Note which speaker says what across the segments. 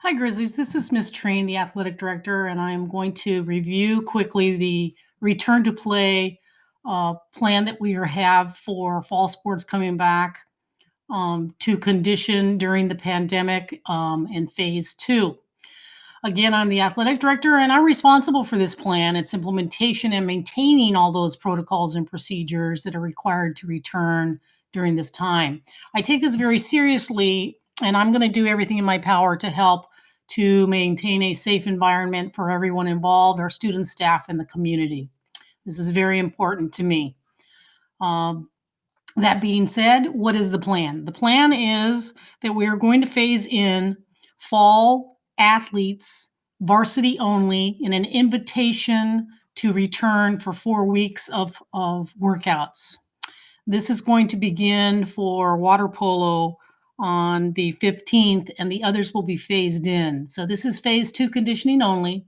Speaker 1: Hi, Grizzlies. This is Miss Train, the athletic director, and I'm going to review quickly the return to play plan that we have for fall sports coming back to condition during the pandemic in phase two. Again, I'm the athletic director and I'm responsible for this plan, its implementation, and maintaining all those protocols and procedures that are required to return during this time. I take this very seriously, and I'm going to do everything in my power to help to maintain a safe environment for everyone involved, our students, staff, and the community. This is very important to me. Um, that being said, what is the plan? The plan is that we are going to phase in fall athletes, varsity only, in an invitation to return for 4 weeks of workouts. This is going to begin for water polo on the 15th, and the others will be phased in. So this is phase two conditioning only.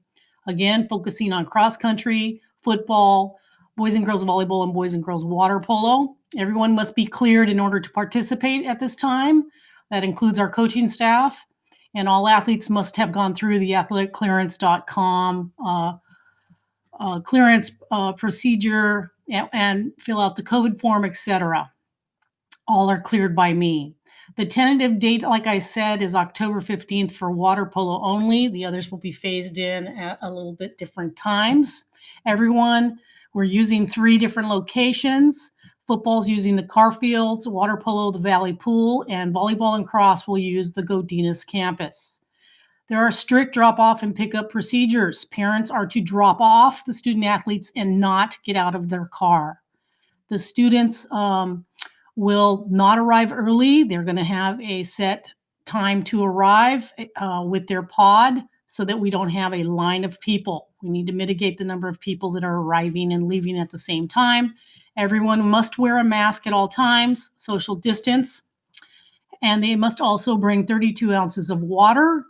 Speaker 1: Again, focusing on cross country, football, boys and girls volleyball, and boys and girls water polo. Everyone must be cleared in order to participate at this time. That includes our coaching staff, and all athletes must have gone through the athleticlearance.com clearance procedure and fill out the COVID form, etc. All are cleared by me. The tentative date, like I said, is October 15th for water polo only. The others will be phased in at a little bit different times. Everyone, we're using 3 different locations. Football's using the car fields, water polo, the Valley Pool, and volleyball and cross will use the Godinez campus. There are strict drop-off and pickup procedures. Parents are to drop off the student athletes and not get out of their car. The students will not arrive early. They're going to have a set time to arrive with their pod so that we don't have a line of people. We need to mitigate the number of people that are arriving and leaving at the same time. Everyone must wear a mask at all times, social distance, and they must also bring 32 ounces of water.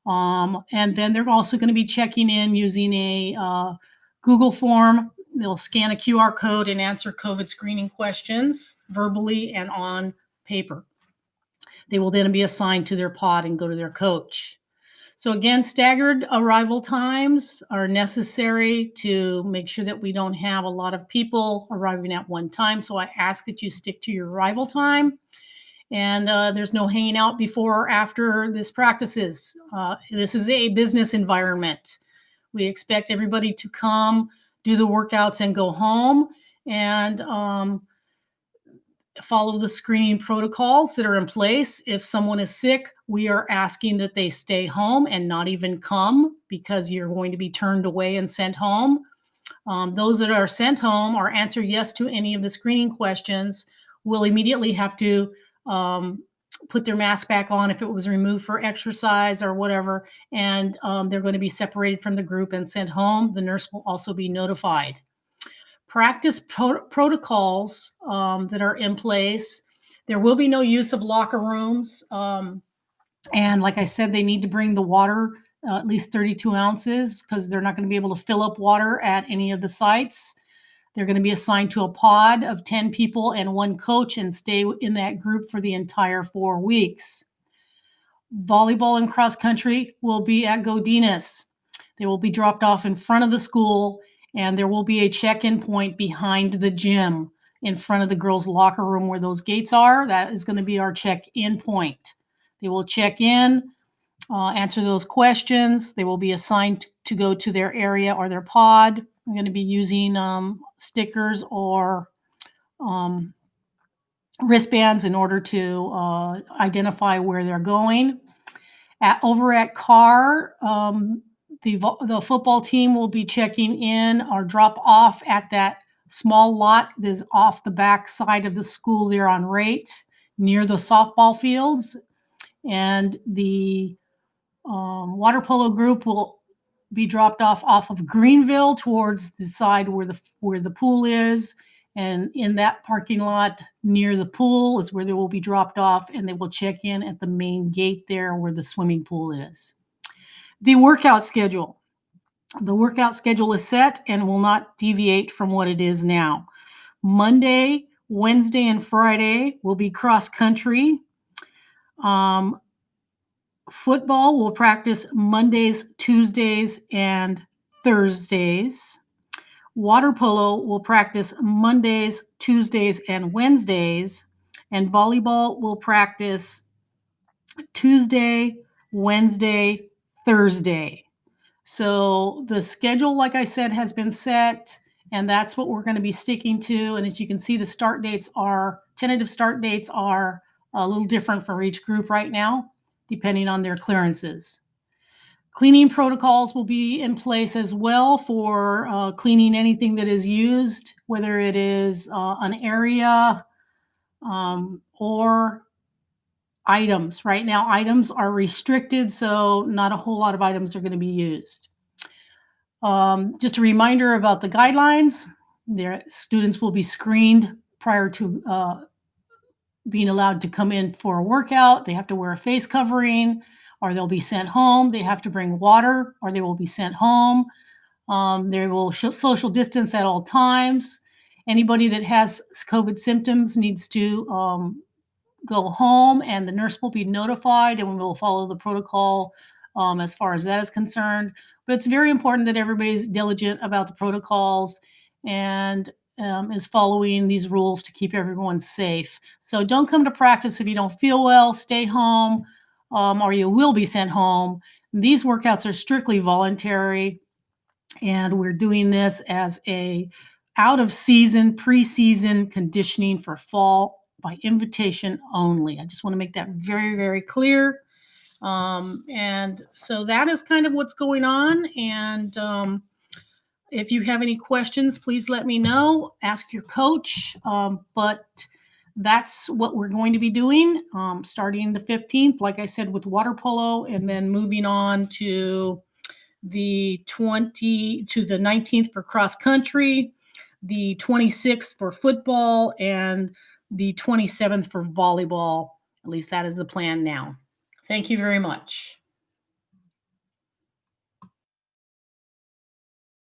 Speaker 1: And then they're also going to be checking in using a Google form. They'll scan a QR code and answer COVID screening questions verbally and on paper. They will then be assigned to their pod and go to their coach. So again, staggered arrival times are necessary to make sure that we don't have a lot of people arriving at one time. So I ask that you stick to your arrival time. And there's no hanging out before or after this practices. This is a business environment. We expect everybody to come, do the workouts, and go home, and follow the screening protocols that are in place. If someone is sick, we are asking that they stay home and not even come because you're going to be turned away and sent home. Those that are sent home or answer yes to any of the screening questions will immediately have to put their mask back on if it was removed for exercise or whatever, and they're going to be separated from the group and sent home. The nurse will also be notified. Practice protocols that are in place. There will be no use of locker rooms. And like I said, they need to bring the water, at least 32 ounces, because they're not going to be able to fill up water at any of the sites. They're going to be assigned to a pod of 10 people and 1 coach and stay in that group for the entire 4 weeks. Volleyball and cross country will be at Godinez. They will be dropped off in front of the school, and there will be a check-in point behind the gym in front of the girls' locker room where those gates are. That is going to be our check-in point. They will check in, answer those questions. They will be assigned to go to their area or their pod. I'm going to be using stickers or wristbands in order to identify where they're going. Over at CAR, the football team will be checking in or drop off at that small lot that is off the back side of the school there on Rate near the softball fields. And the water polo group will be dropped off of Greenville towards the side where the pool is. And in that parking lot near the pool is where they will be dropped off, and they will check in at the main gate there where the swimming pool is. The workout schedule. The workout schedule is set and will not deviate from what it is now. Monday, Wednesday, and Friday will be cross country. Football will practice Mondays, Tuesdays, and Thursdays. Water polo will practice Mondays, Tuesdays, and Wednesdays. And volleyball will practice Tuesday, Wednesday, Thursday. So the schedule, like I said, has been set, and that's what we're going to be sticking to. And as you can see, the tentative start dates are a little different for each group right now, depending on their clearances. Cleaning protocols will be in place as well for cleaning anything that is used, whether it is an area or items. Right now, items are restricted, so not a whole lot of items are going to be used. Just a reminder about the guidelines. Their students will be screened prior to being allowed to come in for a workout. They have to wear a face covering, or they'll be sent home. They have to bring water, or they will be sent home. They will social distance at all times. Anybody that has COVID symptoms needs to go home, and the nurse will be notified, and we will follow the protocol as far as that is concerned. But it's very important that everybody's diligent about the protocols and is following these rules to keep everyone safe. So don't come to practice if you don't feel well. Stay home, or you will be sent home. These workouts are strictly voluntary, and we're doing this as a out of season, preseason conditioning for fall by invitation only. I just want to make that very, very clear. And so that is kind of what's going on. And if you have any questions, please let me know. Ask your coach. But that's what we're going to be doing starting the 15th, like I said, with water polo, and then moving on to the 19th for cross country, the 26th for football, and the 27th for volleyball. At least that is the plan now. Thank you very much.